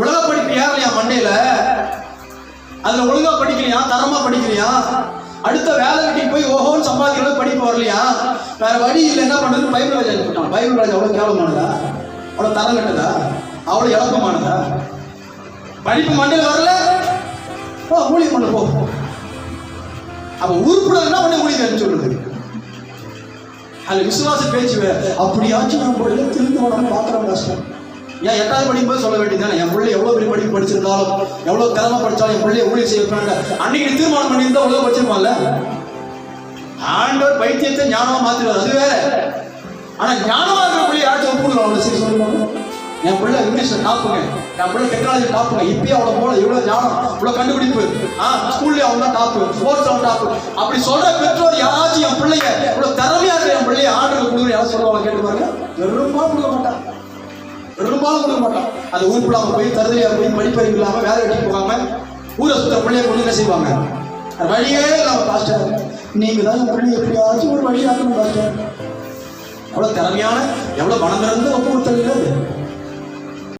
உலக படிப்பு ஏறலையா மண்டையில, அதுல ஒழுங்கா படிக்கலையா, தரமா படிக்கலையா, அடுத்த வேலை கட்டிட்டு போய் ஓஹோன்னு சம்பாதிக்கிறது படிப்பு வரலையா, வேற வழி இல்லை, என்ன பண்றது, பைபிள் ராஜா போட்டான். பைபிள் ராஜா அவ்வளவு கேவலமானதா, அவ்வளவு தரம் கட்டதா, அவ்வளவு இழக்கமானதா? படிப்பு மண்டையில் வரல, போ ஊழியம் பண்ண போ. அப்ப உருப்புடன்னா உடனே ஊழியம் சொல்றது. அது விசுவாச பேச்சு. அப்படியாச்சும் நம்ம பிள்ளை திரும்ப உடனே பாத்திரம் கஷ்டம். ஏன் 8வது படிக்கும்போது சொல்ல வேண்டியதானே, என் பிள்ளை எவ்வளவு பெரிய படிப்பு படிச்சிருந்தாலும், எவ்வளவு திறமை படிச்சாலும் என் பிள்ளைய ஊழியம் செய்ய வைப்பாங்க. அன்னைக்கு தீர்மானம் பண்ணியிருந்தா உலக படிச்சிருப்பான்ல. ஆண்டவர் பைத்தியத்தை ஞானமா மாத்திடுவார், அது வேற. ஆனா ஞானமா இருக்கிற பிள்ளை யாராச்சும் ஒப்புடுவோம். அவளை சரி சொல்லுவாங்க, என் பிள்ளை இங்கிலீஷ்ல டாப்புங்க, என் பிள்ளை டெக்னாலஜி டாப்புங்க, இப்பயே அவளை போல இவ்வளவு ஞானம், இவ்வளவு கண்டுபிடிப்பு, ஸ்கூல்ல அவன் தான் டாப்பு, ஸ்போர்ட்ஸ் அவன் டாப்பு, அப்படி சொல்ற பெற்றோர் யாராச்சும் என் பிள்ளைங்க இவ்வளவு திறமையா இருக்கிற என் பிள்ளைய ஆண்டுகள் கொடுக்குற யாரும் சொல்லுவாங்க கேட்டு பாருங்க. பெரும்பாலும் கொடுக்க மாட்டான், பெரும்பாலும் கொடுக்க மாட்டான். அந்த ஊருக்குள்ள அவங்க போய் தருதலையா போய் படிப்பறிவு இல்லாம வேலை வெட்டி போகாம ஊரை சுத்த பிள்ளைய கொண்டு என்ன செய்வாங்க, வழியே இல்லாம பாஸ்டர் நீங்க தான் என் பிள்ளை எப்படியாச்சும் ஒரு வழியாக்கணும் பாஸ்டர். எவ்வளவு திறமையான, எவ்வளவு மனம் திறந்து ஒப்பு கொடுத்தல்.